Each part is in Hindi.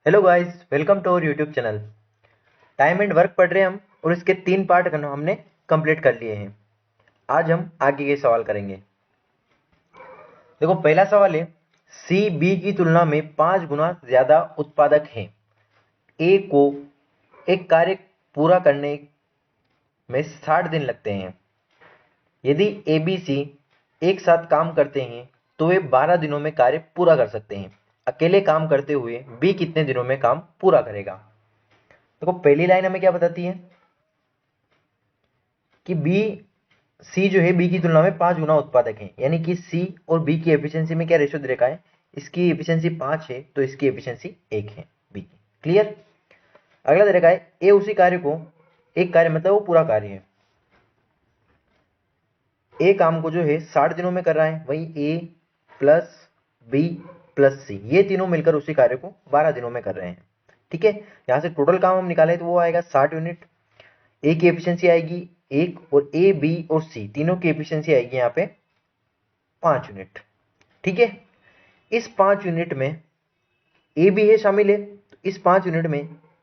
Hello guys, welcome to our YouTube channel. Time and work पढ़ रहे हैं हम और इसके 3 पार्ट हमने कंप्लीट कर लिए हैं। आज हम आगे के सवाल करेंगे। देखो, पहला सवाल है, सी बी की तुलना में 5 गुना ज़्यादा उत्पादक है। ए को एक कार्य पूरा करने में 60 दिन लगते हैं। यदि ए बी सी एक साथ काम करते हैं तो वे 12 दिनों में कार्य पूरा कर सकते हैं। अकेले काम करते हुए बी कितने दिनों में काम पूरा करेगा? देखो, पहली लाइन हमें क्या बताती है कि बी सी जो है बी की तुलना में 5 गुना उत्पादक है, यानी कि सी और बी की एफिशिएंसी में क्या रेशियो दे रखा है? इसकी एफिशिएंसी 5 है तो इसकी एफिशिएंसी 1 है बी की। क्लियर? अगला दे रखा है, ए उसी कार्य को, एक कार्य मतलब वो पूरा कार्य है, ए काम को जो है 60 दिनों में कर रहा है, वही ए प्लस बी प्लस सी ये तीनों मिलकर उसी कार्य को 12 दिनों में कर रहे हैं। ठीक है, यहां से टोटल काम हम निकालें तो वो आएगा 60 यूनिट। ए की एफिशिएंसी आएगी 1 और ए बी और सी तीनों की एफिशिएंसी आएगी यहाँ पे 5 यूनिट। ठीक है, इस 5 यूनिट में ए भी है शामिल है, तो इस 5 यूनिट में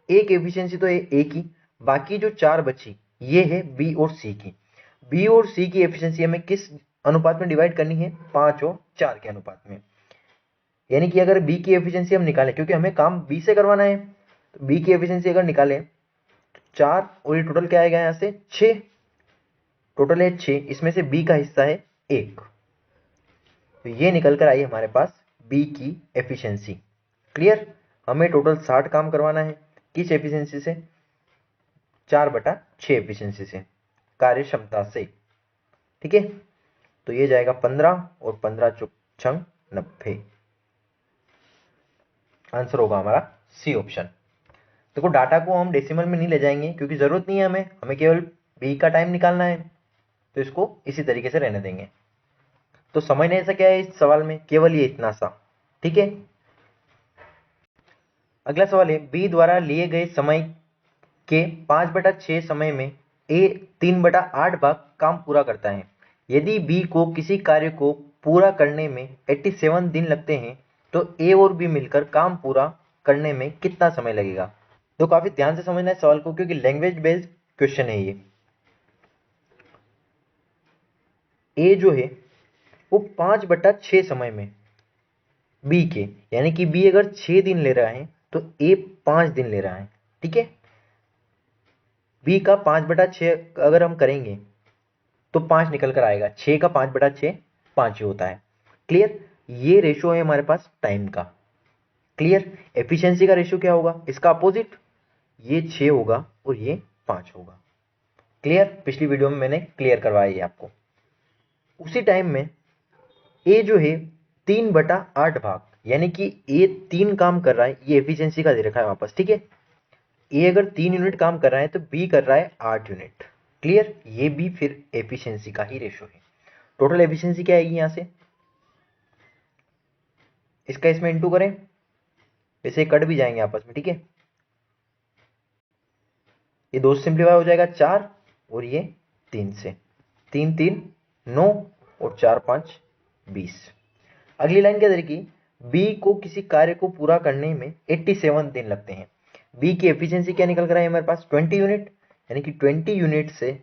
एक एफिशिएंसी तो है ए की, बाकी जो 4 बची ये है बी और सी की। बी और सी की एफिशिएंसी हमें किस अनुपात में डिवाइड करनी है? 5 और 4 के अनुपात में। यानी कि अगर बी की एफिशिएंसी हम निकालें, क्योंकि हमें काम बी से करवाना है, तो बी की एफिशिएंसी अगर निकालें तो 4 और ये टोटल क्या आएगा यहाँ से 6, टोटल है 6, इसमें से बी का हिस्सा है 1, तो ये निकल कर आई हमारे पास बी की एफिशिएंसी। क्लियर? हमें टोटल 60 काम करवाना है, किस एफिशिएंसी से? 4/6 एफिशिएंसी से, कार्य क्षमता से। ठीक है, तो ये जाएगा 15 और 15 चौक 90। आंसर होगा हमारा सी ऑप्शन। देखो, डाटा को हम डेसिमल में नहीं ले जाएंगे क्योंकि जरूरत नहीं है, हमें केवल बी का टाइम निकालना है, तो इसको इसी तरीके से रहने देंगे। तो समझने ऐसा क्या है इस सवाल में? केवल ये इतना सा। ठीक है, अगला सवाल है, बी द्वारा लिए गए समय के 5/6 समय में ए 3/8 भाग काम पूरा करता है। यदि बी को किसी कार्य को पूरा करने में 87 दिन लगते हैं तो ए और बी मिलकर काम पूरा करने में कितना समय लगेगा? तो काफी ध्यान से समझना है सवाल को, क्योंकि लैंग्वेज बेस्ड क्वेश्चन है ये। ए जो है वो 5/6 समय में बी के, यानी कि बी अगर 6 दिन ले रहा है तो ए 5 दिन ले रहा है। ठीक है, बी का 5/6 अगर हम करेंगे तो 5 निकल कर आएगा, 6 का 5/6 5 ही होता है। क्लियर? ये रेशियो है हमारे पास टाइम का। क्लियर? एफिशिएंसी का रेशियो क्या होगा? इसका अपोजिट, ये 6 होगा और ये 5 होगा। क्लियर? पिछली वीडियो में मैंने क्लियर करवाया ये आपको। उसी टाइम में ए जो है 3/8 भाग, यानी कि ए 3 काम कर रहा है, ये एफिशिएंसी का दे रखा है वापस। ठीक है, ए अगर 3 यूनिट काम कर रहा है तो बी कर रहा है 8 यूनिट। क्लियर? ये भी फिर एफिशिएंसी का ही रेशियो है। टोटल एफिशिएंसी क्या आएगी यहां से? इसका इसमें इंटू करें, वैसे कट भी जाएंगे आपस में। ठीक है, ये 2 से सिंप्लीफाई हो जाएगा 4 और ये 3 से, 3 3 9 और 4 5 20। अगली लाइन क्या रहेगी? बी को किसी कार्य को पूरा करने में 87 दिन लगते हैं। बी की एफिशिएंसी क्या निकल कर आई हमारे पास? 20 यूनिट, यानी कि 20 यूनिट से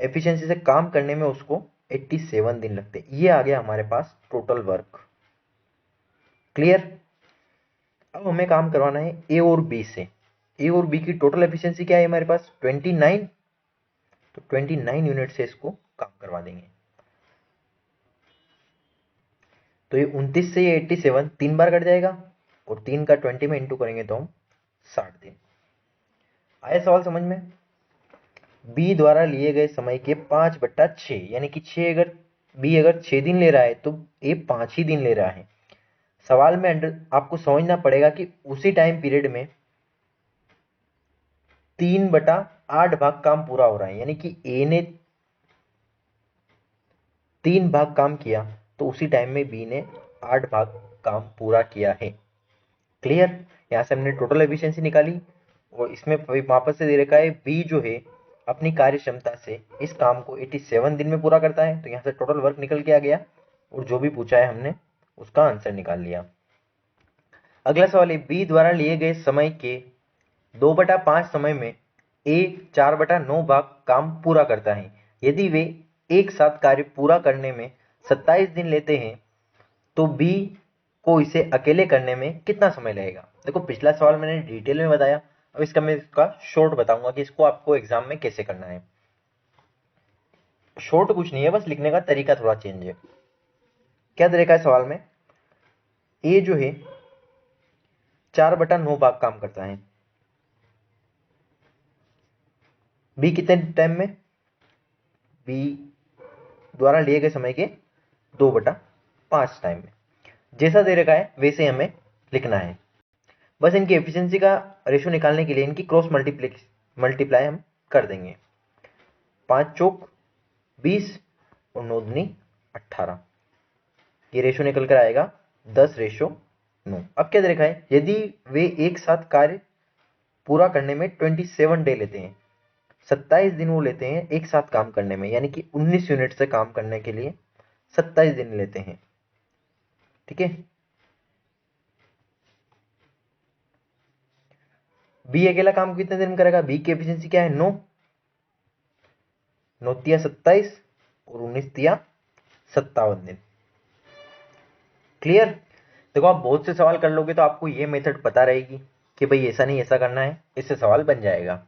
एफिशिएंसी से काम करने में उसको 87 दिन लगते हैं। ये आ गया हमारे पास टोटल वर्क। क्लियर? अब हमें काम करवाना है ए और बी से। ए और बी की टोटल एफिशिएंसी क्या है हमारे पास? 29, तो 29 यूनिट से इसको काम करवा देंगे। तो ये 29 से ये 87 3 बार कट जाएगा और 3 का 20 में इंटू करेंगे तो हम 60 दिन। आया सवाल समझ में? बी द्वारा लिए गए समय के 5/6, यानी कि 6 अगर बी अगर 6 दिन ले रहा है तो ए 5 ही दिन ले रहा है। सवाल में आपको समझना पड़ेगा कि उसी टाइम पीरियड में 3/8 भाग काम पूरा हो रहा है, यानी कि ए ने 3 भाग काम किया तो उसी टाइम में बी ने 8 भाग काम पूरा किया है। क्लियर? यहां से हमने टोटल एफिशिएंसी निकाली और इसमें वापस से दे रखा है बी जो है अपनी कार्य क्षमता से इस काम को 87 दिन में पूरा करता है, तो यहां से टोटल वर्क निकल के आ गया और जो भी पूछा है हमने उसका आंसर निकाल लिया। अगला सवाल है, बी द्वारा लिए गए समय के 2/5 समय में ए 4/9 भाग काम पूरा करता है। यदि वे एक साथ कार्य पूरा करने में 27 दिन लेते हैं तो बी को इसे अकेले करने में कितना समय लगेगा। देखो पिछला सवाल मैंने डिटेल में बताया, अब मैं इसका शॉर्ट बताऊंगा कि इसको आपको एग्जाम में कैसे करना है। शॉर्ट कुछ नहीं है, बस लिखने का तरीका थोड़ा चेंज है। क्या तरीका है सवाल में, ए जो है 4/9 भाग काम करता है, बी कितने टाइम में, बी द्वारा लिए गए समय के 2/5 टाइम में। जैसा दे रखा है वैसे हमें लिखना है। बस इनकी एफिशिएंसी का रेशो निकालने के लिए इनकी क्रॉस मल्टीप्लाई हम कर देंगे। 5 चौक 20 और 9 दूनी 18, ये रेशो निकल कर आएगा 10:9। अब क्या दे रखा है, यदि वे एक साथ कार्य पूरा करने में 27 डे लेते हैं, 27 दिन वो लेते हैं एक साथ काम करने में, यानी कि 19 यूनिट से काम करने के लिए 27 दिन लेते हैं। ठीक है, बी अकेला काम कितने दिन में करेगा, बी की एफिशिएंसी क्या है 9, 9 तिया 27 और 19 तिया 57 दिन। क्लियर। देखो आप बहुत से सवाल कर लोगे तो आपको ये मेथड पता रहेगी कि भाई ऐसा नहीं ऐसा करना है, इससे सवाल बन जाएगा।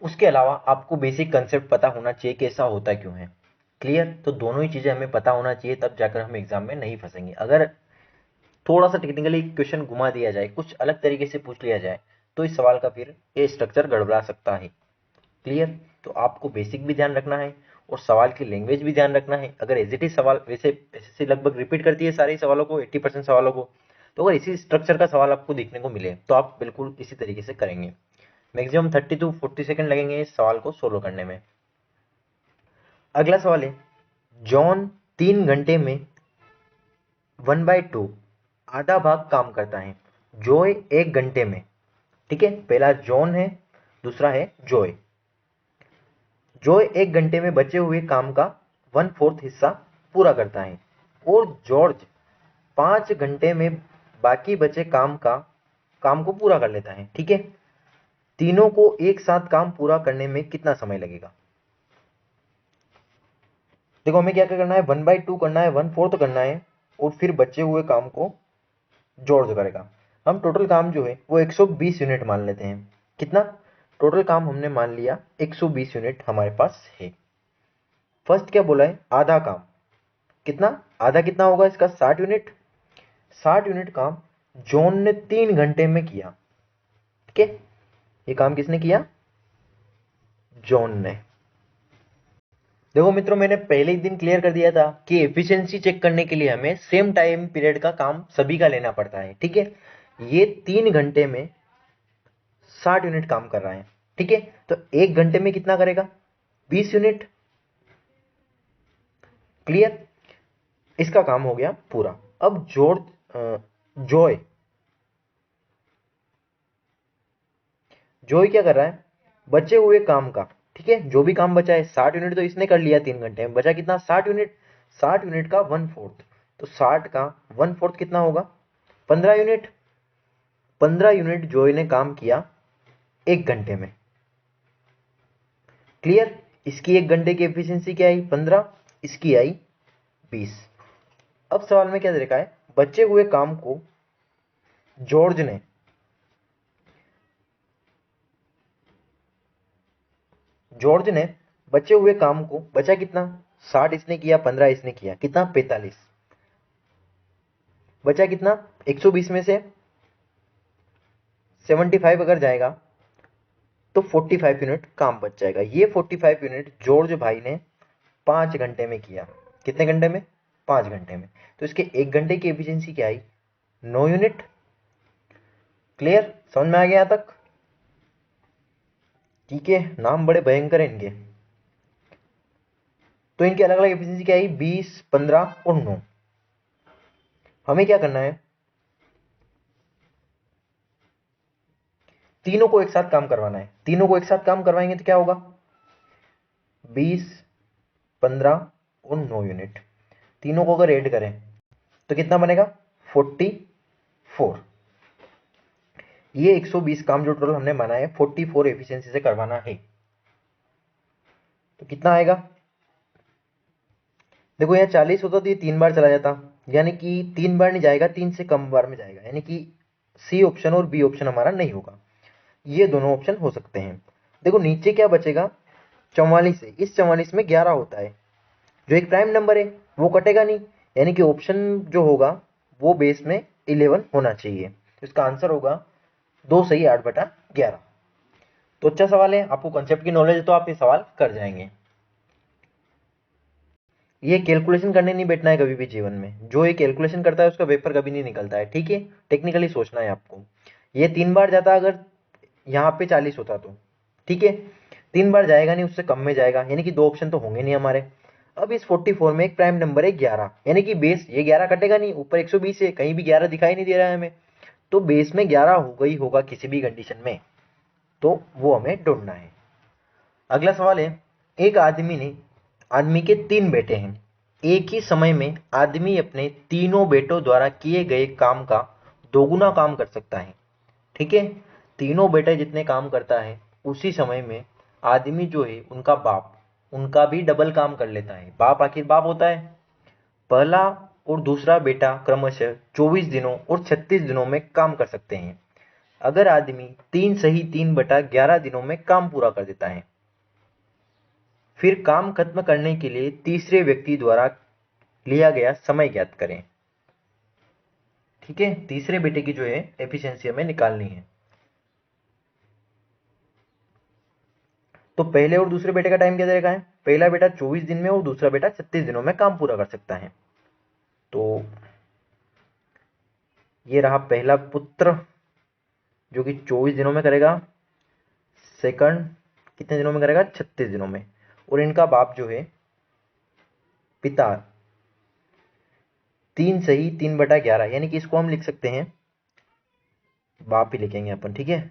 उसके अलावा आपको बेसिक कंसेप्ट पता होना चाहिए कि ऐसा होता क्यों है। क्लियर, तो दोनों ही चीजें हमें पता होना चाहिए, तब जाकर हम एग्जाम में नहीं फंसेंगे। अगर थोड़ा सा टेक्निकली क्वेश्चन घुमा दिया जाए, कुछ अलग तरीके से पूछ लिया जाए, तो इस सवाल का फिर ये स्ट्रक्चर गड़बड़ा सकता है। क्लियर, तो आपको बेसिक भी ध्यान रखना है और सवाल की लैंग्वेज भी ध्यान रखना है। अगर एज इट इज सवाल, वैसे एसएससी लगभग रिपीट करती है सारे सवालों को, 80% सवालों को, तो अगर इसी स्ट्रक्चर का सवाल आपको देखने को मिले तो आप बिल्कुल इसी तरीके से करेंगे। मैक्सिमम 30 to 40 सेकंड लगेंगे इस सवाल को सोल्व करने में। अगला सवाल है, जॉन 3 घंटे में 1/2 आधा भाग काम करता है, जॉय 1 घंटे में। ठीक है, पहला जॉन है, दूसरा है जॉय। जॉय 1 घंटे में बचे हुए काम का 1/4 हिस्सा पूरा करता है और जॉर्ज 5 घंटे में बाकी बचे काम को पूरा कर लेता है। ठीक है, तीनों को एक साथ काम पूरा करने में कितना समय लगेगा। देखो हमें क्या क्या करना है, 1/2 करना है, 1/4 करना है और फिर बचे हुए काम को जॉर्ज करेगा। हम टोटल काम जो है वो 120 यूनिट मान लेते हैं। कितना टोटल काम हमने मान लिया, 120 यूनिट हमारे पास है। फर्स्ट क्या बोला है, आधा काम कितना, आधा कितना होगा इसका 60 यूनिट। 60 यूनिट काम जॉन ने 3 घंटे में किया। ठीक है, ये काम किसने किया, जॉन ने। देखो मित्रों, मैंने पहले ही दिन क्लियर कर दिया था कि एफिशिएंसी चेक करने के लिए हमें सेम टाइम पीरियड का काम सभी का लेना पड़ता है। ठीक है, ये 3 घंटे में 60 यूनिट काम कर रहा है। ठीक है, तो 1 घंटे में कितना करेगा, 20 यूनिट। क्लियर, इसका काम हो गया पूरा। अब जॉय जॉय क्या कर रहा है, बचे हुए काम का, ठीक है, जो भी काम बचा है 60 यूनिट तो इसने कर लिया 3 घंटे में, बचा कितना 60 यूनिट। 60 यूनिट का 1/4, तो 60 का 1/4 कितना होगा, 15 यूनिट। 15 यूनिट जॉय ने काम किया 1 घंटे में। क्लियर, इसकी 1 घंटे की एफिशिएंसी क्या आई 15, इसकी आई 20। अब सवाल में क्या दे रखा है, बचे हुए काम को जॉर्ज ने बचे हुए काम को, बचा कितना 60 इसने किया, 15 इसने किया, कितना 45, बचा कितना 120 में से 75 अगर जाएगा तो 45 यूनिट काम बच जाएगा। ये 45 यूनिट जॉर्ज भाई ने 5 घंटे में किया। कितने घंटे में, 5 घंटे में। तो इसके 1 घंटे की एफिशिएंसी क्या आई, 9 यूनिट। क्लियर, समझ में आ गया यहां तक। ठीक है, नाम बड़े भयंकर है इनके। तो इनकी अलग अलग एफिशिएंसी क्या आई, 20, 15 और 9। हमें क्या करना है, तीनों को एक साथ काम करवाना है। तीनों को एक साथ काम करवाएंगे तो क्या होगा, 20, 15 और 9 यूनिट। तीनों को अगर ऐड करें तो कितना बनेगा, 40, 44। ये 120 काम जो टोटल हमने बनाया है 44 एफिशिएंसी से करवाना है। तो कितना आएगा? देखो यहाँ 40 होता तो ये 3 बार चला जाता, यानी कि 3 बार नहीं जाएगा, 3 से कम बार में जाएगा, यानी कि सी ऑप्शन और बी ऑप्शन हमारा नहीं होगा, ये दोनों ऑप्शन हो सकते हैं। देखो नीचे क्या बचेगा, 44 है, इस 44 में 11 होता है जो एक प्राइम नंबर है, वो कटेगा नहीं, यानी कि ऑप्शन जो होगा वो बेस में 11 होना चाहिए। तो इसका आंसर होगा 2 सही 8/11। तो अच्छा सवाल है, आपको कंसेप्ट की नॉलेज है तो आप ये सवाल कर जाएंगे। ये कैलकुलेशन करने नहीं बैठना है कभी भी जीवन में, जो ये कैलकुलेशन करता है उसका पेपर कभी नहीं निकलता है, ठीक है, टेक्निकली सोचना है आपको। ये 3 बार जाता अगर यहाँ पे 40 होता तो, ठीक है, 3 बार जाएगा नहीं, उससे कम में जाएगा, यानी कि 2 ऑप्शन तो होंगे नहीं हमारे। अब इस 44 में एक प्राइम नंबर है 11, यानी कि बेस ये 11 कटेगा नहीं, ऊपर 120 है, कहीं भी 11 दिखाई नहीं दे रहा है हमें, तो बेस में 11 होगा ही होगा किसी भी कंडीशन में, तो वो हमें ढूंढना है। अगला सवाल है, एक आदमी के 3 बेटे हैं, एक ही समय में आदमी अपने तीनों बेटों द्वारा किए गए काम का दोगुना काम कर सकता है, ठीक है, तीनों बेटे जितने काम करता है उसी समय में आदमी जो है उनका बाप उनका भी डबल काम कर लेता है, बाप आखिर बाप होता है। पहला और दूसरा बेटा क्रमशः 24 दिनों और 36 दिनों में काम कर सकते हैं, अगर आदमी 3 सही 3/11 दिनों में काम पूरा कर देता है, फिर काम खत्म करने के लिए तीसरे व्यक्ति द्वारा लिया गया समय ज्ञात करें। ठीक है, तीसरे बेटे की जो है एफिशिएंसी हमें निकालनी है। तो पहले और दूसरे बेटे का टाइम क्या दे रखा है, पहला बेटा 24 दिन में और दूसरा बेटा 36 दिनों में काम पूरा कर सकता है। तो ये रहा पहला पुत्र जो कि 24 दिनों में करेगा, सेकंड कितने दिनों में करेगा, 36 दिनों में, और इनका बाप जो है पिता 3 सही 3/11, यानी कि इसको हम लिख सकते हैं बाप ही लिखेंगे अपन, ठीक है,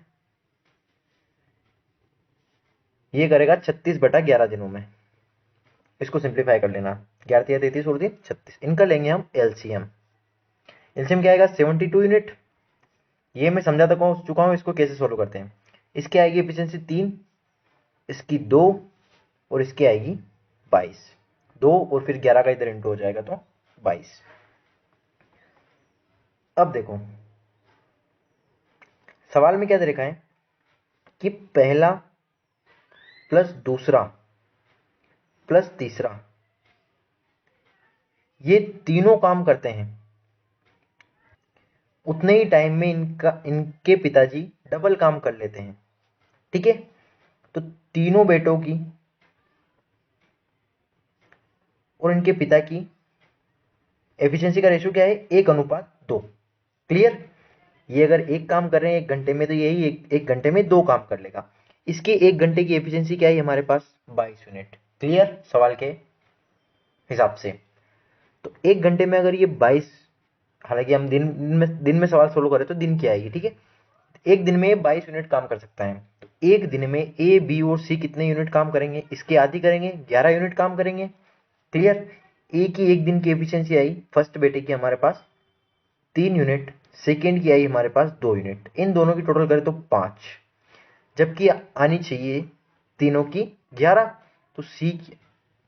ये करेगा 36/11 दिनों में, इसको सिंप्लीफाई कर लेना, 11 या 33 और 3 36, इनका लेंगे हम एलसीएम। एलसीएम क्या आएगा 72 यूनिट, ये मैं समझा चुका हूं इसको कैसे सोल्व करते हैं। इसकी आएगी एफिशिएंसी 3, इसकी 2 और इसकी आएगी 22, 2 और फिर 11 का इधर इंटू हो जाएगा तो 22। अब देखो सवाल में क्या दे रखा है कि पहला प्लस दूसरा प्लस तीसरा ये तीनों काम करते हैं, उतने ही टाइम में इनके पिताजी डबल काम कर लेते हैं, ठीक है। तो तीनों बेटों की और इनके पिता की एफिशिएंसी का रेशियो क्या है, 1:2। क्लियर, ये अगर एक काम कर रहे हैं 1 घंटे में तो यही एक घंटे में 2 काम कर लेगा। इसके 1 घंटे की एफिशिएंसी क्या है हमारे पास, 22 यूनिट। क्लियर सवाल के हिसाब से। तो 1 घंटे में अगर ये 22, हालांकि हम दिन में सवाल सोल्व करें तो दिन की आएगी, ठीक है, एक दिन में 22 यूनिट काम कर सकता है। तो एक दिन में ए बी और सी कितने यूनिट काम करेंगे, इसके आधी करेंगे, 11 यूनिट काम करेंगे। क्लियर, ए की एक दिन की एफिशिएंसी आई फर्स्ट बेटे की हमारे पास 3 यूनिट, सेकेंड की आई हमारे पास 2 यूनिट, इन दोनों की टोटल करें तो 5, जबकि आनी चाहिए तीनों की 11। तो सी की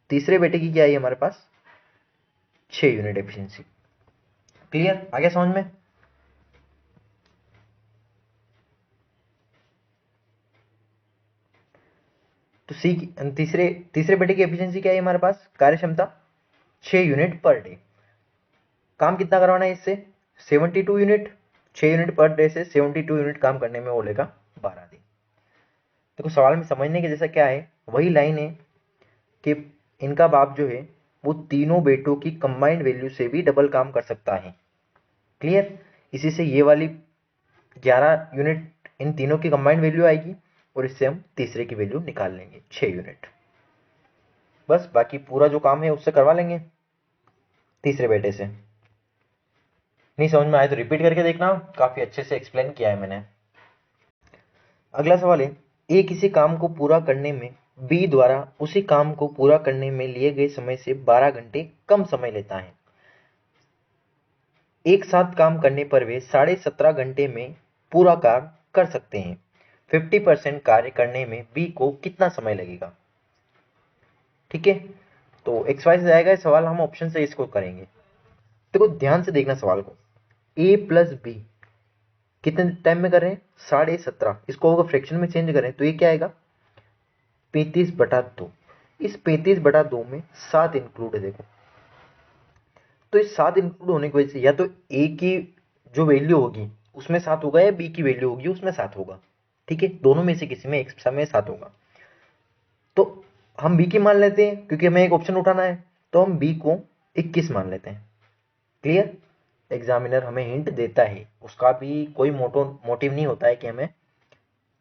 तीसरे बेटे की क्या आई हमारे पास 6 यूनिट एफिशिएंसी। क्लियर, आ गया समझ में। तो सी की तीसरे बेटे की एफिशिएंसी क्या है हमारे पास, कार्य क्षमता 6 यूनिट पर डे। काम कितना करवाना है इससे, 72 यूनिट, 6 यूनिट पर डे से 72 यूनिट काम करने में वो लेगा 12 दिन। देखो सवाल में समझने के जैसा क्या है, वही लाइन है कि इनका बाप जो है वो तीनों बेटों की कंबाइंड वैल्यू से भी डबल काम कर सकता है। क्लियर, इसी से ये वाली 11 यूनिट इन तीनों की कंबाइंड वैल्यू आएगी और इससे हम तीसरे की वैल्यू निकाल लेंगे 6 यूनिट। बस बाकी पूरा जो काम है उससे करवा लेंगे तीसरे बेटे से। नहीं समझ में आए तो रिपीट करके देखना, काफी अच्छे से एक्सप्लेन किया है मैंने। अगला सवाल है, ए किसी काम को पूरा करने में बी द्वारा उसी काम को पूरा करने में लिए गए समय से 12 घंटे कम समय लेता है। एक साथ काम करने पर वे 17.5 घंटे में पूरा कार्य कर सकते हैं। 50% कार्य करने में बी को कितना समय लगेगा? ठीक है, तो एक्स वाई से जाएगा ये सवाल, हम ऑप्शन से इसको करेंगे। देखो ध्यान से देखना सवाल को, ए प्लस बी कितने टाइम में कर रहे हैं? 17.5। इसको अगर फ्रैक्शन में चेंज करें तो ये क्या आएगा? 35/2। इस 35/2 में 7 इंक्लूड है। देखो तो इस 7 इंक्लूड होने की वजह से या तो ए की जो वैल्यू होगी उसमें 7 होगा या बी की वैल्यू होगी उसमें 7 होगा। ठीक है, दोनों में से किसी में एक समय 7 होगा। तो हम बी की मान लेते हैं क्योंकि हमें एक ऑप्शन उठाना है, तो हम बी को 21 मान लेते हैं। क्लियर? एग्जामिनर हमें हिंट देता है, उसका भी कोई मोटिव नहीं होता है कि हमें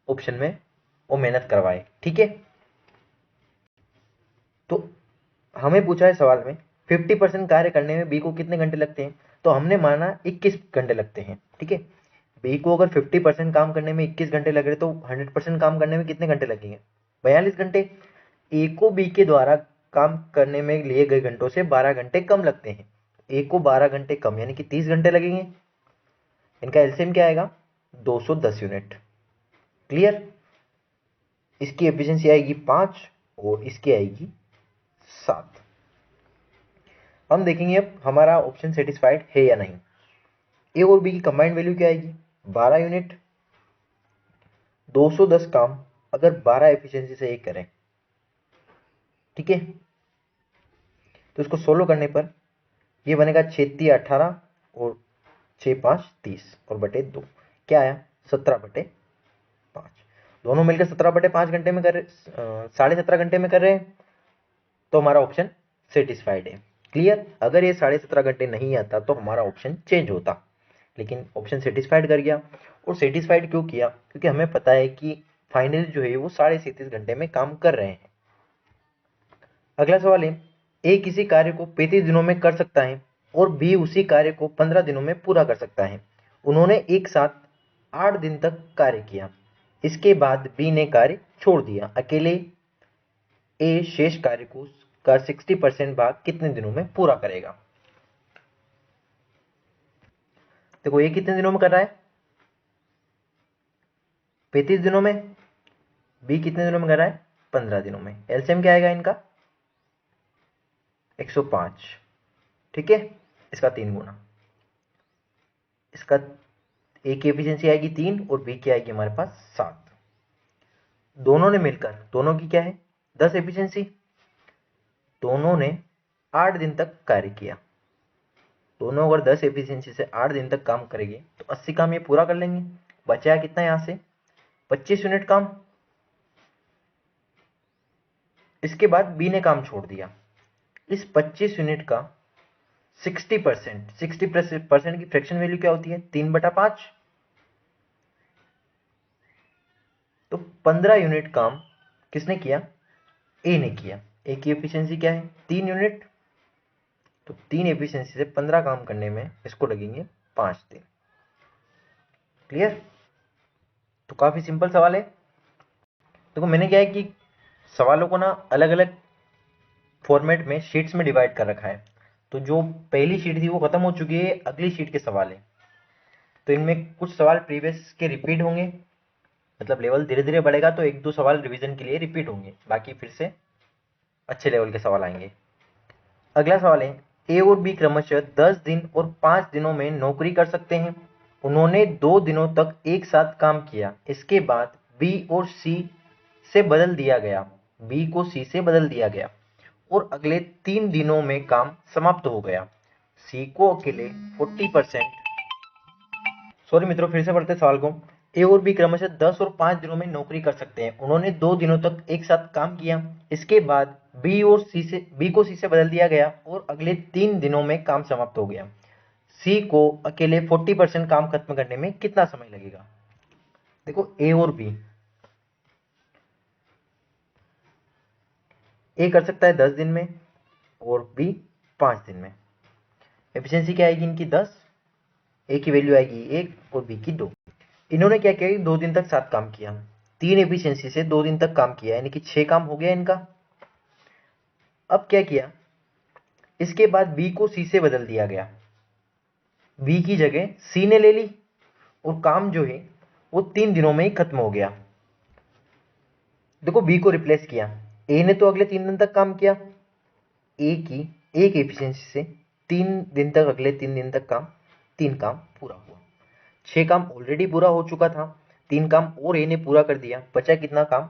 ऑप्शन में वो मेहनत करवाए। ठीक है, तो हमें पूछा है सवाल में 50% कार्य करने में बी को कितने घंटे लगते हैं, तो हमने माना 21 घंटे लगते हैं। ठीक है, बी को अगर 50% काम करने में 21 घंटे लग रहे तो 100% काम करने में कितने घंटे लगेंगे? 42 घंटे। ए को बी के द्वारा काम करने में लिए गए घंटों से 12 घंटे कम लगते हैं। ए को 12 घंटे कम यानी कि 30 घंटे लगेंगे। इनका एलसीएम क्या आएगा? 210 यूनिट। क्लियर? इसकी एफिशिएंसी आएगी 5 और इसकी आएगी 7। हम देखेंगे अब हमारा ऑप्शन सेटिस्फाइड है या नहीं। ए और बी की कंबाइंड वैल्यू क्या आएगी? 12 यूनिट। 210 काम अगर 12 एफिशिएंसी से एक करें, ठीक है, तो इसको सोल्व करने पर ये बनेगा 6 18 और 6 5 30 और बटे 2 क्या आया? 17/5। दोनों मिलकर 17/5 घंटे में कर रहे, 17.5 घंटे में कर रहे हैं, तो हमारा ऑप्शन सेटिस्फाइड है। क्लियर? अगर ये 17.5 घंटे नहीं आता तो हमारा ऑप्शन चेंज होता, लेकिन ऑप्शन सेटिस्फाइड कर गया। और सेटिस्फाइड क्यों किया? क्योंकि हमें पता है कि फाइनल जो है वो 37.5 घंटे में काम कर रहे हैं। अगला सवाल है, ए किसी कार्य को 35 दिनों में कर सकता है और बी उसी कार्य को 15 दिनों में पूरा कर सकता है। उन्होंने एक साथ 8 दिन तक कार्य किया, इसके बाद बी ने कार्य छोड़ दिया। अकेले ए शेष कार्य को का 60% भाग कितने दिनों में पूरा करेगा? देखो ए कितने दिनों में कर रहा है? 35 दिनों में। बी कितने दिनों में कर रहा है? 15 दिनों में। एलसीएम क्या आएगा इनका? 105। ठीक है, इसका 3 गुना। इसका ए की एफिशिएंसी आएगी 3 और बी की आएगी हमारे पास 7। दोनों ने मिलकर, दोनों की क्या है? 10 एफिशिएंसी। दोनों ने 8 दिन तक कार्य किया। दोनों अगर 10 एफिशिएंसी से 8 दिन तक काम करेंगे तो 80 काम ये पूरा कर लेंगे। बचा कितना यहां से? 25 यूनिट काम। इसके बाद बी ने काम छोड़ दिया। इस 25 यूनिट का 60% की फ्रैक्शन वैल्यू क्या होती है? 3/5। तो 15 यूनिट काम किसने किया? ए ने किया। ए की एफिशिएंसी क्या है? 3 यूनिट। तो 3 एफिशिएंसी से 15 काम करने में इसको लगेंगे 5 दिन। क्लियर? तो काफी सिंपल सवाल है। देखो मैंने क्या है कि सवालों को ना अलग अलग फॉर्मेट में शीट्स में डिवाइड कर रखा है। तो जो पहली शीट थी वो खत्म हो चुकी है, अगली शीट के सवाल है। तो इनमें कुछ सवाल प्रीवियस के रिपीट होंगे, मतलब लेवल धीरे धीरे बढ़ेगा तो 1-2 सवाल रिवीजन के लिए रिपीट होंगे, बाकी फिर से अच्छे लेवल के सवाल आएंगे। अगला सवाल है, ए और बी क्रमशः 10 दिन और 5 दिनों में नौकरी कर सकते हैं। उन्होंने 2 दिनों तक एक साथ काम किया, इसके बाद बी और सी से बदल दिया गया, बी को सी से बदल दिया गया और अगले 3 दिनों में काम समाप्त हो गया। सी को अकेले 40%, सॉरी मित्रों फिर से पढ़ते सवाल को। ए और बी क्रमशः 10 और 5 दिनों में नौकरी कर सकते हैं। उन्होंने 2 दिनों तक एक साथ काम किया, इसके बाद बी को सी से बदल दिया गया और अगले 3 दिनों में काम समाप्त हो गया। सी को अकेले 40% काम खत्म करने में कितना समय लगेगा? देखो ए और बी, ए कर सकता है 10 दिन में और बी 5 दिन में। एफिशिएंसी क्या आएगी इनकी? 10। ए की वैल्यू आएगी 1 और बी की 2। इन्होंने क्या किया? 2 दिन तक साथ काम किया, 3 एफिशिएंसी से 2 दिन तक काम किया यानी कि 6 काम हो गया इनका। अब क्या किया? इसके बाद बी को सी से बदल दिया गया। बी की जगह सी ने ले ली और काम जो है वो 3 दिनों में ही खत्म हो गया। देखो बी को रिप्लेस किया, ए ने तो अगले 3 दिन तक काम किया, ए की एक एफिशिएंसी से 3 दिन तक, अगले 3 दिन तक काम, 3 काम पूरा हुआ। 6 काम ऑलरेडी पूरा हो चुका था, 3 काम और ए ने पूरा कर दिया, बचा कितना काम,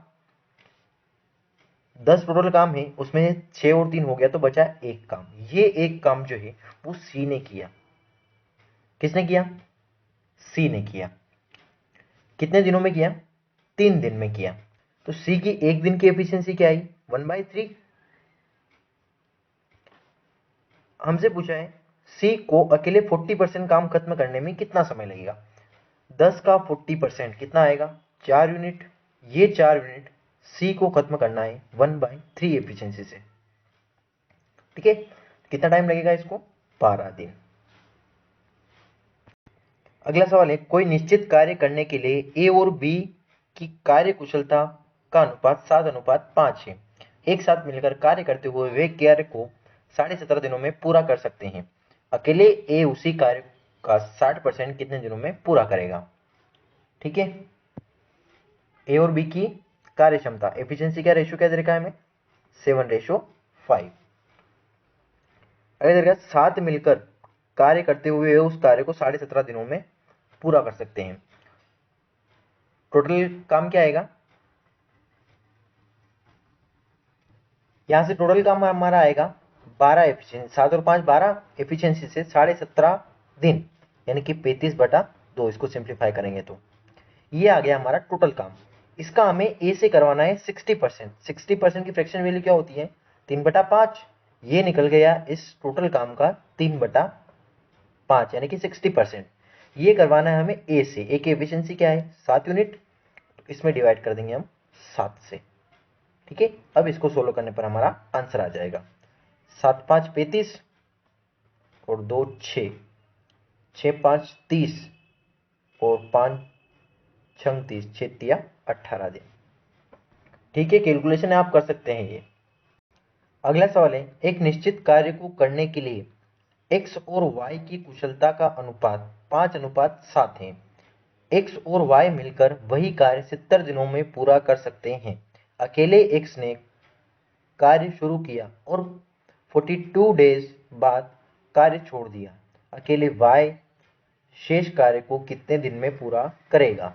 10 टोटल काम है, उसमें 6 और 3 हो गया तो बचा एक काम। ये एक काम जो है वो सी ने किया। किसने किया? सी ने किया। कितने दिनों में किया? 3 दिन में किया। तो सी की एक दिन की एफिशिएंसी क्या आई? 1/3। हमसे पूछा है सी को अकेले 40% काम खत्म करने में कितना समय लगेगा। 10 का 40% कितना आएगा? 4 यूनिट। ये 4 यूनिट सी को खत्म करना है 1/3 एफिशिएंसी से। ठीक है, कितना टाइम लगेगा इसको? 12 दिन। अगला सवाल है, कोई निश्चित कार्य करने के लिए ए और बी की कार्य कुशलता का अनुपात 7:5 है। एक साथ मिलकर कार्य करते हुए वे कार्य को 17.5 दिनों में पूरा कर सकते हैं। अकेले ए उसी कार्य का 60% कितने दिनों में पूरा करेगा? ठीक है, ए और बी की कार्य क्षमता, एफिशिएंसी का रेशियो क्या दे रखा है हमें? 7:5। अगर साथ मिलकर कार्य करते हुए वे उस कार्य को 17.5 दिनों में पूरा कर सकते हैं। टोटल काम क्या आएगा? यहां से टोटल काम हमारा आएगा 12 एफिशिएंसी, 7 और 5 12 एफिशिएंसी से 17.5 दिन, यानी कि 35/2। इसको सिंप्लीफाई करेंगे तो ये आ गया हमारा टोटल काम। इसका हमें ए से करवाना है 60%। 60% की फ्रैक्शन वैल्यू क्या होती है? 3/5। ये निकल गया इस टोटल काम का 3/5, यानी कि 60%। ये करवाना है हमें ए से। ए की एफिशिएंसी क्या है? 7 यूनिट। इसमें डिवाइड कर देंगे हम 7 से। ठीक है, अब इसको सोल्व करने पर हमारा आंसर आ जाएगा 7 5 35 और 2 6, 6 5 30 और 5 6 30, 6 तिया 18 दिन। ठीक है, कैलकुलेशन आप कर सकते हैं ये। अगला सवाल है, एक निश्चित कार्य को करने के लिए x और y की कुशलता का अनुपात 5:7 है। x और y मिलकर वही कार्य 70 दिनों में पूरा कर सकते हैं। अकेले x ने कार्य शुरू किया और 42 डेज बाद कार्य छोड़ दिया। अकेले y शेष कार्य को कितने दिन में पूरा करेगा?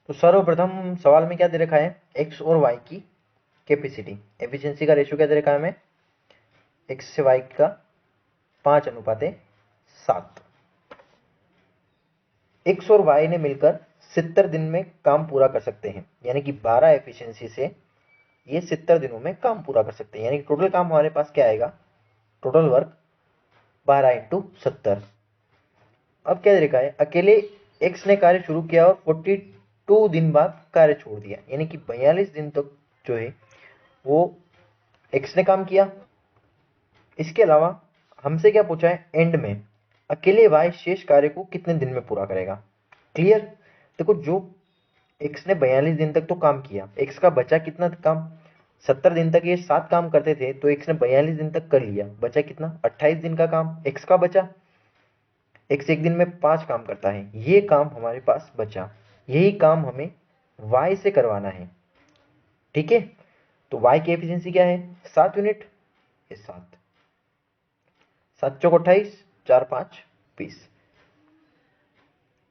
तो सर्वप्रथम सवाल में क्या दे रखा है? x और y की कैपेसिटी, एफिशिएंसी का रेशियो क्या दे रखा है हमें? x से y का 5:7। x और y ने मिलकर 70 दिन में काम पूरा कर सकते हैं, यानी कि 12 एफिशिएंसी से ये 70 दिनों में काम पूरा कर सकते हैं। यानी कि टोटल काम हमारे पास क्या आएगा? Total work 12 × 70। अब क्या देखा है? अकेले x ने कार्य शुरू किया और 42 दिन बाद कार्य छोड़ दिया, यानी कि 42 दिन तक जो है वो x ने काम किया। इसके अलावा हमसे क्या पूछा है? एंड में अकेले y शेष कार्य को कितने दिन में पूरा करेगा? क्लियर? देखो, जो x ने 42 दिन तक तो काम किया, x का बचा कितना काम? 70 दिन तक ये 7 काम करते थे, तो x ने 42 दिन तक कर लिया, बचा कितना? 28 दिन का काम x का बचा। x एक दिन में 5 काम करता है, ये काम हमारे पास बचा। यही काम हमें y से करवाना है। ठीक है, तो y की एफिशिएंसी क्या है? 7 यूनिट। ये 7 7 चौक 28, 4 5 20।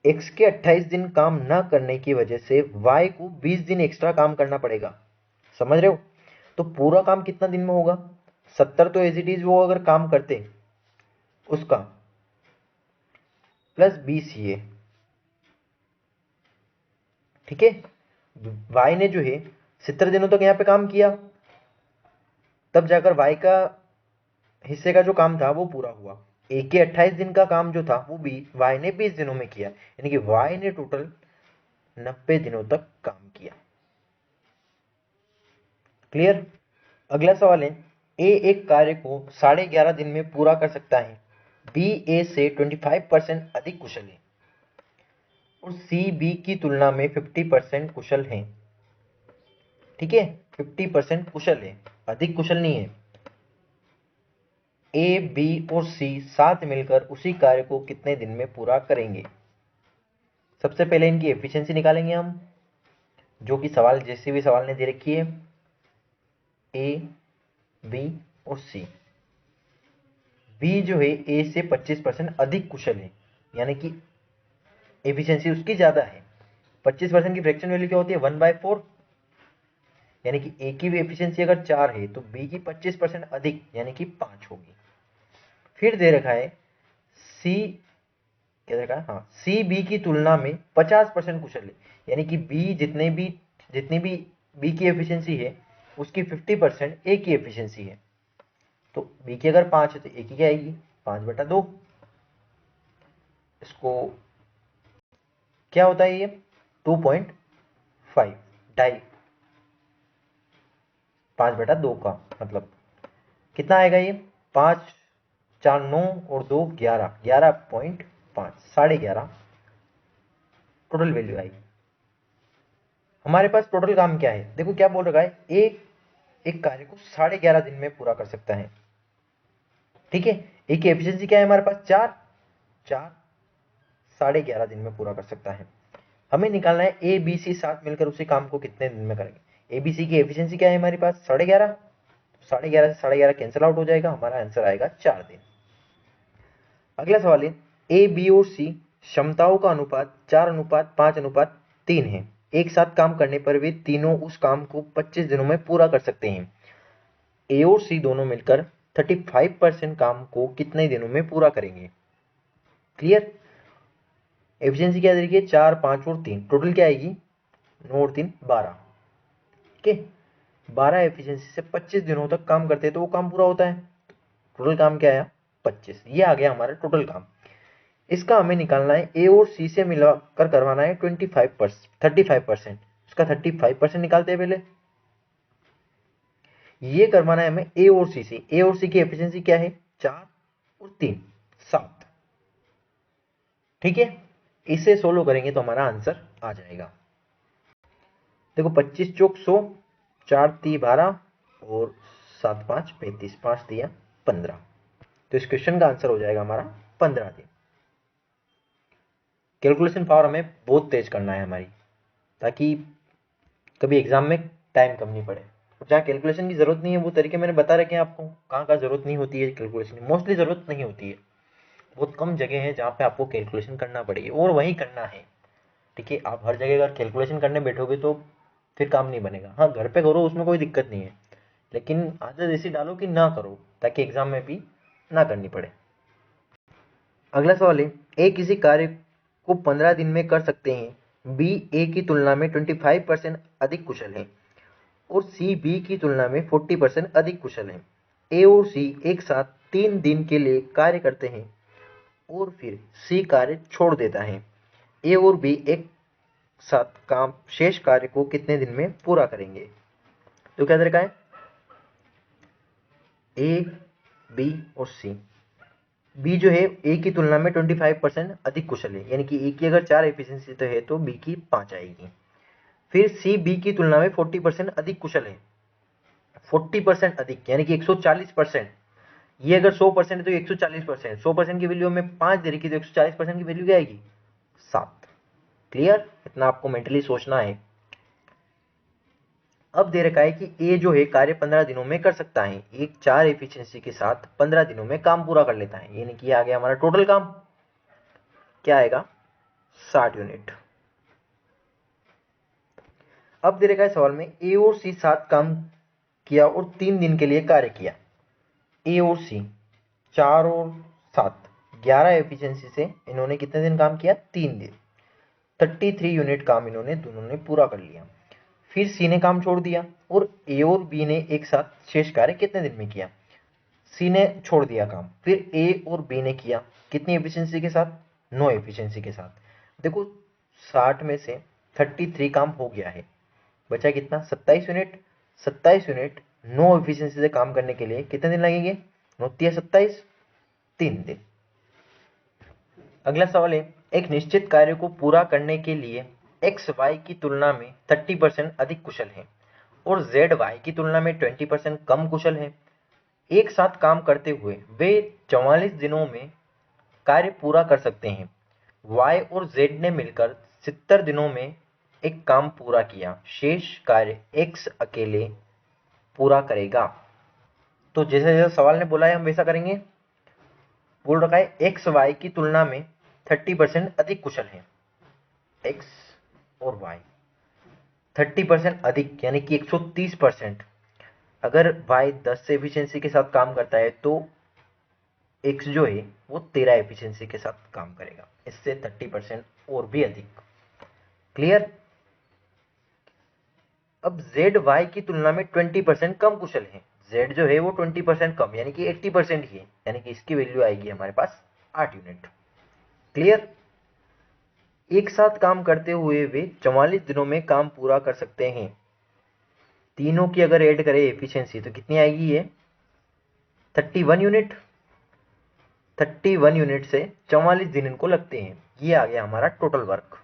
x के 28 दिन काम न करने की वजह से y को 20 दिन एक्स्ट्रा काम करना पड़ेगा। समझ रहे हो? तो पूरा काम कितना दिन में होगा? 70 तो एज इट इज वो अगर काम करते उसका प्लस 20 ये। ठीक है, y ने जो है 70 दिनों तक यहाँ पे काम किया, तब जाकर y का हिस्से का जो काम था वो पूरा हुआ। a के 28 दिन का काम जो था वो भी y ने 20 दिनों में किया, यानी कि y ने टोटल 90 दिनों तक काम किया। क्लियर? अगला सवाल है, ए एक कार्य को 11.5 दिन में पूरा कर सकता है, बी ए से 25% अधिक कुशल है और सी बी की तुलना में 50% कुशल है। ठीक है, 50% कुशल है, अधिक कुशल नहीं है। ए, बी और सी साथ मिलकर उसी कार्य को कितने दिन में पूरा करेंगे। सबसे पहले इनकी एफिशिएंसी निकालेंगे हम, जो कि सवाल जैसे भी सवाल ने दे रखी है, ए, बी और सी। बी जो है ए से 25% अधिक कुशल है, यानी कि एफिशिएंसी उसकी ज्यादा है। 25% की फ्रैक्शन वैल्यू क्या होती है, 1/4, यानी कि ए की भी एफिशिएंसी अगर 4 है तो बी की 25% अधिक यानी कि 5 होगी। फिर दे रखा है सी, क्या दे रखा है, हाँ, सी बी की तुलना में 50% कुशल है, यानी कि बी जितनी भी बी की एफिशिएंसी है उसकी 50% ए की एफिशिएंसी है। तो बी की अगर 5 है तो ए की क्या आएगी, 5/2। इसको क्या होता है ये, 2.5, ढाई, 5/2 का मतलब कितना आएगा ये, 5 4 9 और 2 11, 11.5, 11.5 टोटल वैल्यू आई। हमारे पास टोटल काम क्या है, देखो क्या बोल रखा है, एक कार्य को 11.5 दिन में पूरा कर सकता है। ठीक है, एक की एफिशिएंसी क्या है हमारे पास, 4, 11.5 दिन में पूरा कर सकता है। हमें निकालना है ए बी सी साथ मिलकर उसी काम को कितने दिन में करेंगे। ए बी सी की एफिशिएंसी क्या है हमारे पास, 11.5, 11.5 से 11.5 कैंसिल आउट हो जाएगा, हमारा आंसर आएगा 4 दिन। अगला सवाल है, ए बी और सी क्षमताओं का अनुपात 4:5:3 है। एक साथ काम करने पर वे तीनों उस काम को 25 दिनों में पूरा कर सकते हैं। ए और सी दोनों मिलकर 35% काम को कितने दिनों में पूरा करेंगे। क्लियर, एफिशिएंसी क्या देखिए, 4 5 और 3, टोटल क्या आएगी, 9 और 3 12। ठीक है, 12 एफिशिएंसी से 25 दिनों तक काम करते हैं तो वो काम पूरा होता है। टोटल काम क्या आया, 25, ये आ गया हमारा टोटल काम। इसका हमें निकालना है, ए और सी से मिलाकर करवाना है 35%, उसका 35% निकालते हैं पहले। ये करवाना है हमें ए और सी से, ए और सी की एफिशिएंसी क्या है, 4 और 3 7। ठीक है, इसे सोल्व करेंगे तो हमारा आंसर आ जाएगा। देखो 25 चौक 100, 4 3 12 और 7 5 35, 5 दिया 15, तो इस क्वेश्चन का आंसर हो जाएगा हमारा 15 दिन। कैलकुलेशन पावर हमें बहुत तेज करना है हमारी, ताकि कभी एग्जाम में टाइम कम नहीं पड़े। जहाँ कैलकुलेशन की जरूरत नहीं है वो तरीके मैंने बता रखे हैं आपको, कहाँ कहाँ जरूरत नहीं होती है कैलकुलेशन की, मोस्टली जरूरत नहीं होती है। बहुत कम जगह है जहाँ पे आपको कैलकुलेशन करना पड़ेगी और वही करना है। ठीक है, आप हर जगह अगर कैलकुलेशन करने बैठोगे तो फिर काम नहीं बनेगा। हाँ, घर पे करो उसमें कोई दिक्कत नहीं है, लेकिन आदत ऐसी डालो कि ना करो, ताकि एग्जाम में भी ना करनी पड़े। अगला सवाल है, ए किसी कार्य को 15 दिन में कर सकते हैं, बी ए की तुलना में 25% अधिक कुशल है और सी बी की तुलना में 40% अधिक कुशल है। ए और सी एक साथ 3 दिन के लिए कार्य करते हैं और फिर सी कार्य छोड़ देता है। ए और बी एक साथ काम शेष कार्य को कितने दिन में पूरा करेंगे। तो क्या तरीका है, ए बी और सी। बी जो है ए की तुलना में 25% अधिक कुशल है, यानी कि ए की अगर 4 एफिशिएंसी तो है तो बी की 5 आएगी। फिर सी बी की तुलना में 40% अधिक कुशल है, 40% अधिक यानी कि 140%। ये अगर 100% है तो 140%, 100% की वैल्यू हमें 5 दे रखी तो 140% की वैल्यू क्या आएगी, 7। क्लियर, इतना आपको मेंटली सोचना है। अब दे रखा है कि ए जो है कार्य 15 दिनों में कर सकता है, एक 4 एफिशिएंसी के साथ 15 दिनों में काम पूरा कर लेता है, यानी कि आ गया हमारा टोटल काम क्या आएगा, 60 यूनिट। अब दे रखा है सवाल में, ए और सी 7 काम किया और 3 दिन के लिए कार्य किया। ए और सी 4 और 7 11 एफिशिएंसी से इन्होंने कितने दिन काम किया, 3 दिन, 33 यूनिट काम इन्होंने दोनों ने पूरा कर लिया। फिर सी ने काम छोड़ दिया और ए और बी ने एक साथ शेष कार्य कितने दिन में किया। सी ने छोड़ दिया काम, फिर ए और बी ने किया कितनी एफिशिएंसी के साथ, 9 एफिशिएंसी के साथ। देखो 60 में से 33 काम हो गया है, बचा कितना, 27 यूनिट। 27 यूनिट 9 एफिशिएंसी से काम करने के लिए कितने दिन लगेंगे, 9 या 27, 3 दिन। अगला सवाल है, एक निश्चित कार्य को पूरा करने के लिए एक्स वाई की तुलना में 30% अधिक कुशल है और जेड वाई की तुलना में 20% कम कुशल है। एक साथ काम करते हुए वे 44 दिनों में कार्य पूरा कर सकते हैं। y और z ने मिलकर 70 दिनों में एक काम पूरा किया, शेष कार्य x अकेले पूरा करेगा। तो जैसे जैसे सवाल ने बोला है हम वैसा करेंगे। बोल रखा है x y की तुलना में 30% अधिक कुशल है। x और y 30% अधिक यानी कि 130%। अगर y 10 से एफिशिएंसी के साथ काम करता है तो x जो है वो 13 एफिशिएंसी के साथ काम करेगा, इससे 30% और भी अधिक। क्लियर। अब z y की तुलना में 20% कम कुशल है। z जो है वो 20% कम यानी कि 80% ही है, यानी कि इसकी वैल्यू आएगी हमारे पास 8 यूनिट। क्लियर। एक साथ काम करते हुए वे 44 दिनों में काम पूरा कर सकते हैं। तीनों की अगर ऐड करें एफिशिएंसी तो कितनी आएगी ये 31 यूनिट। 31 यूनिट से 44 दिन इनको लगते हैं। ये आ गया हमारा टोटल वर्क।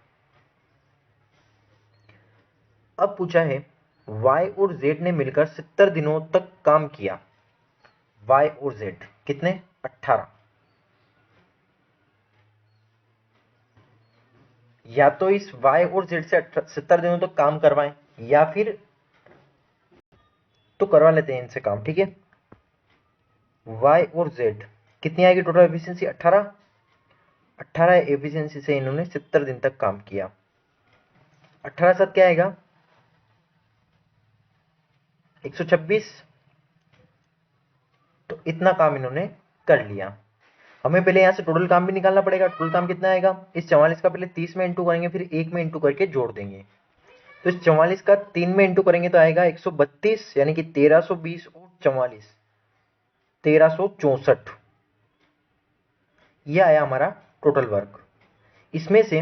अब पूछा है y और z ने मिलकर 70 दिनों तक काम किया। y और z कितने 18। या तो इस y और z से 70 दिनों तक काम करवाएं या फिर तो करवा लेते हैं इनसे काम। ठीक है। y और z कितनी आएगी टोटल एफिशिएंसी 18। 18 एफिशिएंसी से इन्होंने 70 दिन तक काम किया। 18 साथ क्या आएगा 126। तो इतना काम इन्होंने कर लिया। हमें पहले यहां से टोटल काम भी निकालना पड़ेगा। टोटल काम कितना आएगा इस 44 का पहले 30 में इंटू करेंगे, फिर 1 में इंटू करके जोड़ देंगे। तो इस 44 का 3 में इंटू करेंगे तो आएगा 132 यानी कि 1320 और 44 1364। यह आया हमारा टोटल वर्क। इसमें से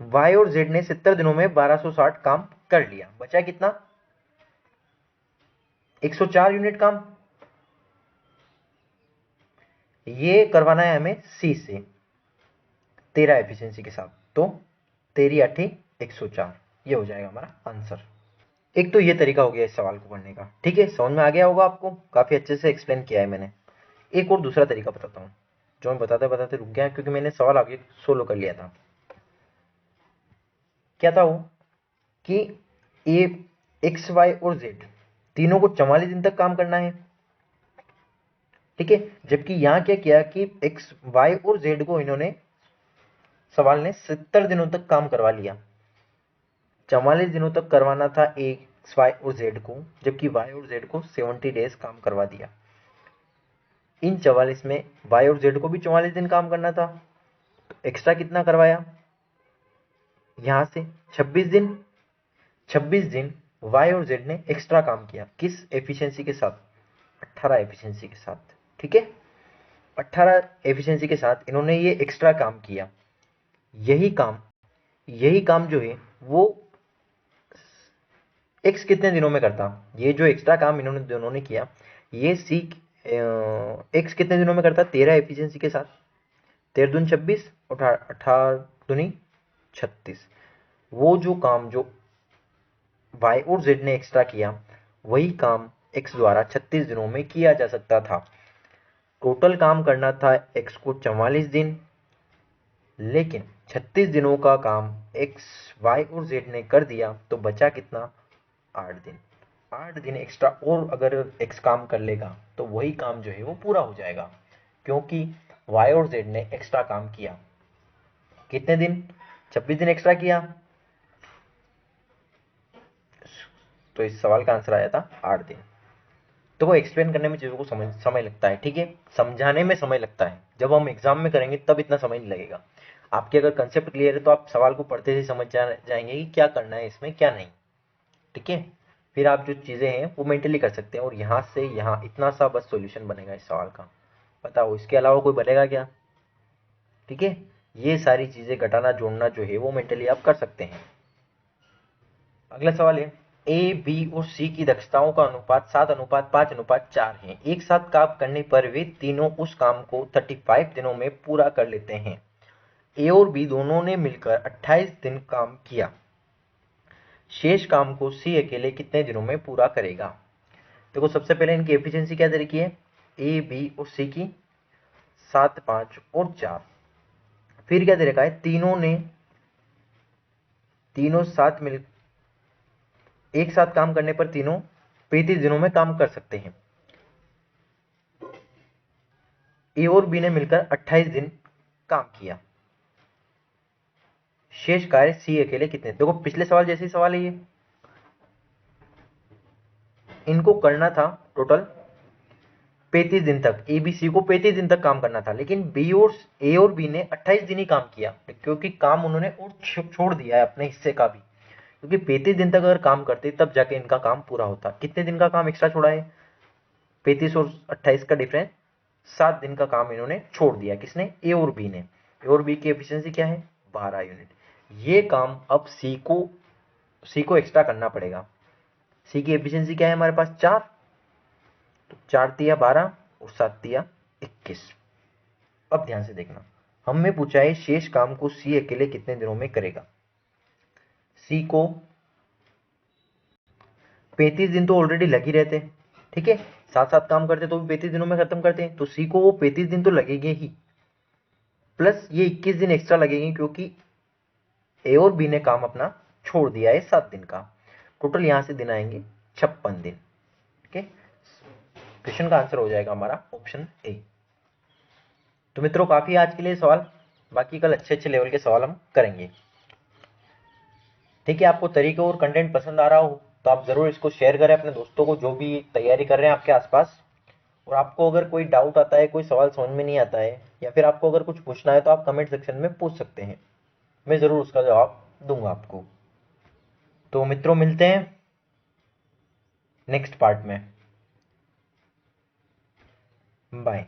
y और z ने 70 दिनों में 1260 काम कर लिया। बचा कितना 104 यूनिट काम। ये करवाना है हमें C से 13 एफिशिएंसी के साथ। तो 13 8 104 ये हो जाएगा हमारा आंसर। एक तो ये तरीका हो गया इस सवाल को पढ़ने का। ठीक है, समझ में आ गया होगा आपको, काफी अच्छे से एक्सप्लेन किया है मैंने। एक और दूसरा तरीका बताता हूँ जो मैं बताते बताते रुक गया क्योंकि मैंने सवाल आगे सोलो कर लिया था। क्या था वो कि ए एक्स वाई और जेड तीनों को 44 दिन तक काम करना है। ठीक है, जबकि यहां क्या किया कि एक्स वाई और जेड को इन्होंने सवाल ने 70 दिनों तक काम करवा लिया। 44 दिनों तक करवाना था एक्स वाई और जेड को, जबकि वाई और जेड को 70 डेज काम करवा दिया। इन 44 में वाई और जेड को भी 44 दिन काम करना था, तो एक्स्ट्रा कितना करवाया यहां से 26 दिन। 26 दिन वाई और जेड ने एक्स्ट्रा काम किया, किस एफिशिएंसी के साथ 18 एफिशिएंसी के साथ। ठीक है, 18 एफिशिएंसी के साथ इन्होंने ये एक्स्ट्रा काम किया। यही काम जो है वो एक्स कितने दिनों में करता, ये जो एक्स्ट्रा काम इन्होंने दोनों ने किया ये सी एक्स कितने दिनों में करता 13 एफिशिएंसी के साथ। 13 दूनी 26 और 18 दूनी 36। वो जो काम जो वाई और जेड ने एक्स्ट्रा किया वही काम एक्स द्वारा 36 दिनों में किया जा सकता था। टोटल काम करना था एक्स को 44 दिन, लेकिन 36 दिनों का काम एक्स वाई और जेड ने कर दिया, तो बचा कितना 8 दिन। 8 दिन एक्स्ट्रा और अगर एक्स काम कर लेगा तो वही काम जो है वो पूरा हो जाएगा, क्योंकि वाई और जेड ने एक्स्ट्रा काम किया। कितने दिन 26 दिन एक्स्ट्रा किया, तो इस सवाल का आंसर आया था 8 दिन। तो वो एक्सप्लेन करने में चीज़ों को समय लगता है। ठीक है, समझाने में समय लगता है, जब हम एग्जाम में करेंगे तब इतना समय नहीं लगेगा। आपके अगर कंसेप्ट क्लियर है तो आप सवाल को पढ़ते ही समझ जाएंगे कि क्या करना है इसमें क्या नहीं। ठीक है, फिर आप जो चीज़ें हैं वो मेंटली कर सकते हैं, और यहाँ से यहाँ इतना सा बस सॉल्यूशन बनेगा इस सवाल का। बताओ इसके अलावा कोई बनेगा क्या। ठीक है, ये सारी चीज़ें घटाना जोड़ना जो है वो मेंटली आप कर सकते हैं। अगला सवाल है ए बी और सी की दक्षताओं का अनुपात 7:5:4 है। एक साथ काम करने पर वे तीनों उस काम को 35 दिनों में पूरा कर लेते हैं। ए और बी दोनों ने मिलकर 28 दिन काम किया, शेष काम को सी अकेले कितने दिनों में पूरा करेगा। देखो सबसे पहले इनकी एफिशिएंसी क्या दे रखी है, ए बी और सी की 7, 5 और 4। फिर क्या दे रखा है, तीनों साथ मिल एक साथ काम करने पर तीनों 35 दिनों में काम कर सकते हैं। ए और बी ने मिलकर 28 दिन काम किया। शेष कार्य सी अकेले कितने। देखो पिछले सवाल जैसे ही सवाल है ये, इनको करना था टोटल 35 दिन तक, ए बी सी को 35 दिन तक काम करना था, लेकिन ए और बी ने 28 दिन ही काम किया, क्योंकि काम उन्होंने और छोड़ दिया है अपने हिस्से का भी, क्योंकि 35 दिन तक अगर काम करते तब जाके इनका काम पूरा होता। कितने दिन का काम एक्स्ट्रा छोड़ा है, 35 और 28 का डिफरेंस, 7 दिन का काम इन्होंने छोड़ दिया। किसने, ए और बी ने। ए और बी की एफिशिएंसी क्या है, 12 यूनिट। ये काम अब सी को एक्स्ट्रा करना पड़ेगा। सी की एफिशिएंसी क्या है हमारे पास, 4, तो 4 तिया 12 और 7 तिया 21। अब ध्यान से देखना, हमें पूछा है शेष काम को सी अकेले कितने दिनों में करेगा। सी को 35 दिन तो ऑलरेडी लग ही रहते हैं, ठीक है, साथ साथ काम करते तो भी 35 दिनों में खत्म करते हैं, तो सी को वो 35 दिन तो लगेंगे ही, प्लस ये 21 दिन एक्स्ट्रा लगेंगे, क्योंकि ए और बी ने काम अपना छोड़ दिया है 7 दिन का। टोटल यहां से दिन आएंगे 56 दिन। ठीक है, क्वेश्चन का आंसर हो जाएगा हमारा ऑप्शन ए। तो मित्रों काफी आज के लिए सवाल, बाकी कल अच्छे अच्छे लेवल के सवाल हम करेंगे। ठीक है, आपको तरीके और कंटेंट पसंद आ रहा हो तो आप जरूर इसको शेयर करें अपने दोस्तों को जो भी तैयारी कर रहे हैं आपके आसपास। और आपको अगर कोई डाउट आता है, कोई सवाल समझ में नहीं आता है, या फिर आपको अगर कुछ पूछना है तो आप कमेंट सेक्शन में पूछ सकते हैं, मैं जरूर उसका जवाब दूंगा आपको। तो मित्रों मिलते हैं नेक्स्ट पार्ट में, बाय।